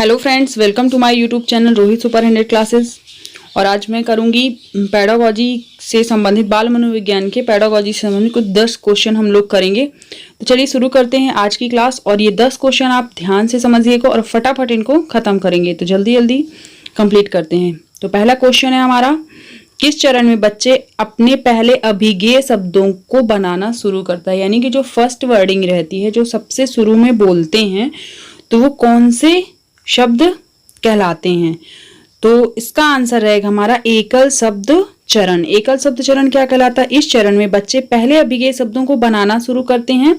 Hello friends, welcome to my YouTube channel Rohit super 100 classes. और आज मैं करूंगी पेडागोजी से संबंधित बाल मनोविज्ञान के पेडागोजी से संबंधित कुछ 10 क्वेश्चन हम लोग करेंगे। तो चलिए शुरू करते हैं आज की क्लास। और ये 10 क्वेश्चन आप ध्यान से समझिएगा और फटाफट इनको खत्म करेंगे। तो जल्दी जल्दी कंप्लीट करते हैं। तो पहला क्वेश्चन है हमारा, किस चरण में बच्चे अपने पहले अभिज्ञेय शब्दों को बनाना शुरू करता है? यानी कि जो फर्स्ट वर्डिंग रहती है, जो सबसे शुरू में बोलते हैं, तो वो कौन से शब्द कहलाते हैं? तो इसका आंसर रहेगा हमारा एकल शब्द चरण। एकल शब्द चरण क्या कहलाता है? इस चरण में बच्चे पहले अभिज्ञेय शब्दों को बनाना शुरू करते हैं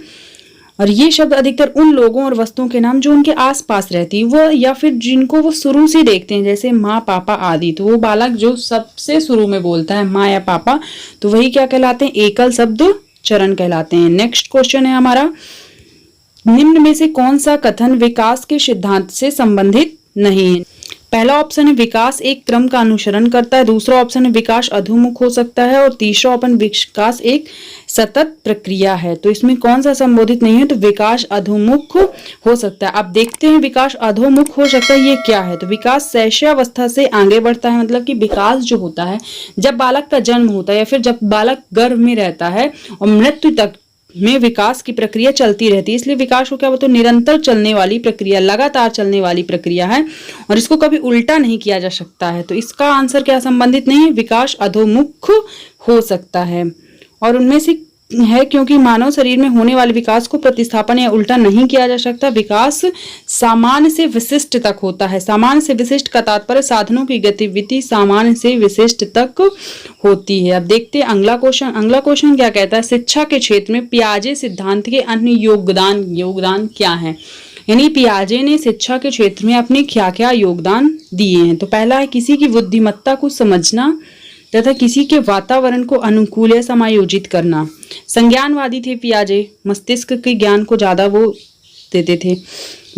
और ये शब्द अधिकतर उन लोगों और वस्तुओं के नाम जो उनके आसपास रहती है, वो या फिर जिनको वो शुरू से देखते हैं, जैसे माँ, पापा आदि। तो वो बालक जो सबसे शुरू में बोलता है माँ या पापा, तो वही क्या कहलाते हैं? एकल शब्द चरण कहलाते हैं। नेक्स्ट क्वेश्चन है हमारा, निम्न में से कौन सा कथन विकास के सिद्धांत से संबंधित नहीं है? पहला ऑप्शन है विकास एक क्रम का अनुसरण करता है, दूसरा ऑप्शन है विकास अधोमुख हो सकता है और तीसरा ऑप्शन विकास एक सतत प्रक्रिया है। तो इसमें कौन सा संबोधित नहीं है? तो विकास अधोमुख हो सकता है। अब देखते हैं विकास अधोमुख हो सकता है ये क्या है। तो विकास शैशवावस्था से आगे बढ़ता है, मतलब कि विकास जो होता है जब बालक का जन्म होता है या फिर जब बालक गर्भ में रहता है और मृत्यु तक में विकास की प्रक्रिया चलती रहती है। इसलिए विकास को क्या बोलते हैं? निरंतर चलने वाली प्रक्रिया, लगातार चलने वाली प्रक्रिया है और इसको कभी उल्टा नहीं किया जा सकता है। तो इसका आंसर क्या संबंधित नहीं है? विकास अधोमुख हो सकता है। और उनमें से है क्योंकि मानव शरीर में होने वाले विकास को प्रतिस्थापन या उल्टा नहीं किया जा सकता। विकास सामान्य से विशिष्ट तक होता है। सामान्य से विशिष्ट का तात्पर्य साधनों की गतिविधि सामान्य से विशिष्ट तक होती है। अब देखते हैं अगला क्वेश्चन। अगला क्वेश्चन क्या कहता है? शिक्षा के क्षेत्र में पियाजे सिद्धांत के अन्य योगदान क्या है? यानी पियाजे ने शिक्षा के क्षेत्र में अपने क्या क्या योगदान दिए हैं? तो पहला है किसी की बुद्धिमत्ता को समझना तथा किसी के वातावरण को अनुकूल या समायोजित करना। संज्ञानवादी थे पियाजे, मस्तिष्क के ज्ञान को ज्यादा वो देते थे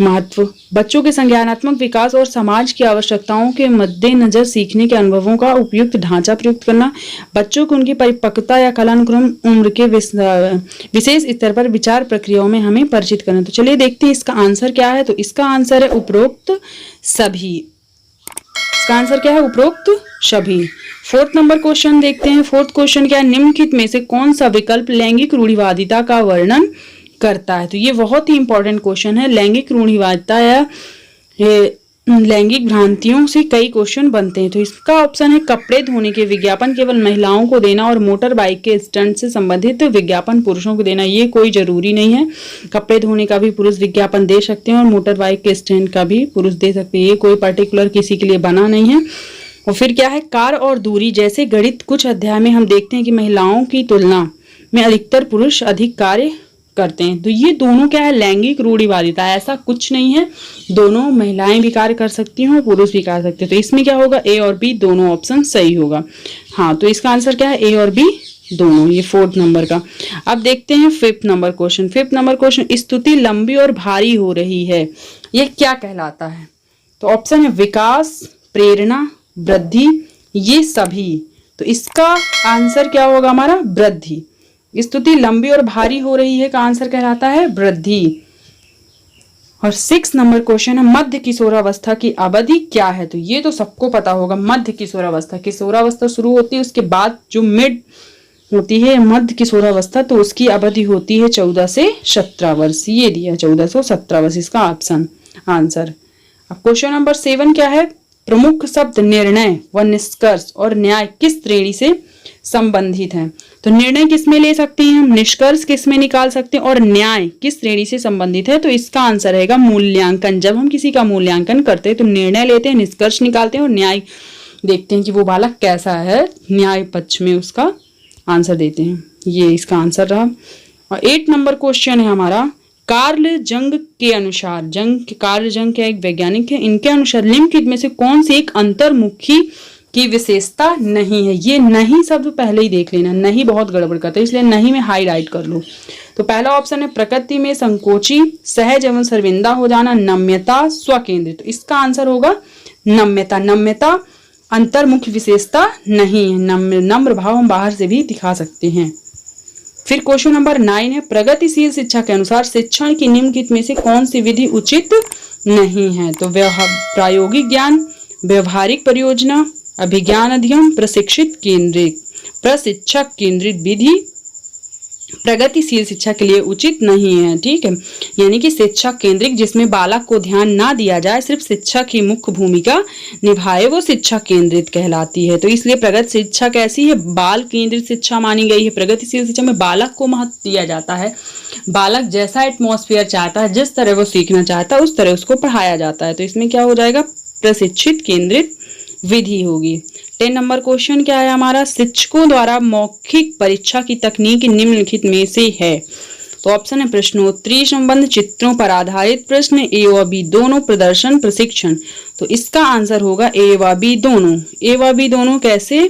महत्व। बच्चों के संज्ञानात्मक विकास और समाज की आवश्यकताओं के मद्देनजर सीखने के अनुभवों का उपयुक्त ढांचा प्रयुक्त करना। बच्चों को उनकी परिपक्वता या कालानुक्रम उम्र के विशेष स्तर पर विचार प्रक्रियाओं में हमें परिचित करना। तो चलिए देखते हैं इसका आंसर क्या है। तो इसका आंसर है उपरोक्त सभी। इसका आंसर क्या है? उपरोक्त सभी। फोर्थ नंबर क्वेश्चन देखते हैं। फोर्थ क्वेश्चन क्या है? निम्नलिखित में से कौन सा विकल्प लैंगिक रूढ़िवादिता का वर्णन करता है? तो ये बहुत ही इंपॉर्टेंट क्वेश्चन है। लैंगिक रूढ़िवादिता या लैंगिक भ्रांतियों से कई क्वेश्चन बनते हैं। तो इसका ऑप्शन है कपड़े धोने के विज्ञापन केवल महिलाओं को देना और मोटर बाइक के स्टंट से संबंधित विज्ञापन पुरुषों को देना। ये कोई जरूरी नहीं है। कपड़े धोने का भी पुरुष विज्ञापन दे सकते हैं और मोटर बाइक के स्टंट का भी पुरुष दे सकते हैं। ये कोई पर्टिकुलर किसी के लिए बना नहीं है। और फिर क्या है? कार और दूरी जैसे गणित कुछ अध्याय में हम देखते हैं कि महिलाओं की तुलना में अधिकतर पुरुष अधिक कार्य करते हैं। तो ये दोनों क्या है? लैंगिक रूढ़िवादिता। ऐसा कुछ नहीं है, दोनों महिलाएं भी कार्य कर सकती हैं और पुरुष भी कर सकते हैं। तो इसमें क्या होगा? ए और बी दोनों ऑप्शन सही होगा। हाँ, तो इसका आंसर क्या है? ए और बी दोनों। ये फोर्थ नंबर का। अब देखते हैं fifth number question. Fifth number question, स्तुति लंबी और भारी हो रही है, ये क्या कहलाता है? तो ऑप्शन है विकास, प्रेरणा, वृद्धि, ये सभी। तो इसका आंसर क्या होगा हमारा? वृद्धि। स्तुति लंबी और भारी हो रही है का आंसर कहलाता है वृद्धि। और 6 नंबर क्वेश्चन है, मध्य किशोरावस्था की अवधि क्या है? तो ये तो सबको पता होगा। मध्य किशोरावस्था शुरू होती है, उसके बाद जो मिड होती है मध्य किशोरावस्था, तो उसकी अवधि होती है 14 से 17 वर्ष। ये दिया 14 से 17 वर्ष इसका ऑप्शन आंसर। अब क्वेश्चन नंबर 7 क्या है? प्रमुख शब्द निर्णय व निष्कर्ष और न्याय किस श्रेणी से संबंधित हैं? तो निर्णय किस में ले सकते हैं हम, निष्कर्ष किस में निकाल सकते हैं और न्याय किस श्रेणी से संबंधित है? तो इसका आंसर रहेगा मूल्यांकन। जब हम किसी का मूल्यांकन करते हैं तो निर्णय लेते हैं, निष्कर्ष निकालते हैं और न्याय देखते हैं कि वो बालक कैसा है, न्याय पक्ष में उसका आंसर देते हैं। ये इसका आंसर रहा। और 8 नंबर क्वेश्चन है हमारा, कार्ल जंग के अनुसार, कार्ल जंग क्या एक वैज्ञानिक है, इनके अनुसार निम्नलिखित में से कौन सी एक अंतर्मुखी की विशेषता नहीं है? ये नहीं शब्द पहले ही देख लेना, नहीं बहुत गड़बड़ करता है, इसलिए नहीं में हाईलाइट कर लो। तो पहला ऑप्शन है प्रकृति में संकोची, सहज एवं शर्मिंदा हो जाना, नम्यता, स्वकेंद्रित। तो इसका आंसर होगा नम्यता। नम्यता अंतर्मुखी विशेषता नहीं है। नम्र भाव हम बाहर से भी दिखा सकते हैं। फिर क्वेश्चन नंबर 9 है, प्रगतिशील शिक्षा के अनुसार शिक्षण की निम्नलिखित में से कौन सी विधि उचित नहीं है। तो प्रायोगिक ज्ञान, व्यवहारिक परियोजना, अभिज्ञान अध्ययन, प्रशिक्षक केंद्रित विधि प्रगतिशील शिक्षा के लिए उचित नहीं है। ठीक है, यानी कि शिक्षा केंद्रित जिसमें बालक को ध्यान ना दिया जाए, सिर्फ शिक्षक ही मुख्य भूमिका निभाए, वो शिक्षा केंद्रित कहलाती है। तो इसलिए प्रगति शिक्षा कैसी है? बाल केंद्रित शिक्षा मानी गई है। प्रगतिशील शिक्षा में बालक को महत्व दिया जाता है, बालक जैसा एटमॉस्फेयर चाहता है, जिस तरह वो सीखना चाहता है उस तरह उसको पढ़ाया जाता है। तो इसमें क्या हो जाएगा? प्रशिक्षित केंद्रित विधि होगी। 10 नंबर क्वेश्चन क्या है हमारा? शिक्षकों द्वारा मौखिक परीक्षा की तकनीक निम्नलिखित में से है। तो ऑप्शन है प्रश्नोत्तरी संबंध, चित्रों पर आधारित प्रश्न, ए व बी दोनों, प्रदर्शन, प्रशिक्षण। तो इसका आंसर होगा ए व बी दोनों। ए व बी दोनों कैसे?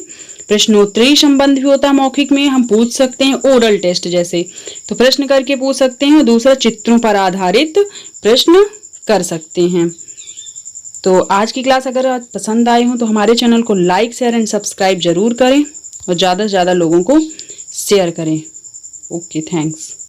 प्रश्नोत्तरी संबंध भी होता है मौखिक में, हम पूछ सकते हैं ओरल टेस्ट जैसे, तो प्रश्न करके पूछ सकते हैं। दूसरा चित्रों पर आधारित प्रश्न कर सकते हैं। तो आज की क्लास अगर आप पसंद आए हो तो हमारे चैनल को लाइक, शेयर एंड सब्सक्राइब जरूर करें और ज़्यादा से ज़्यादा लोगों को शेयर करें। Okay, thanks.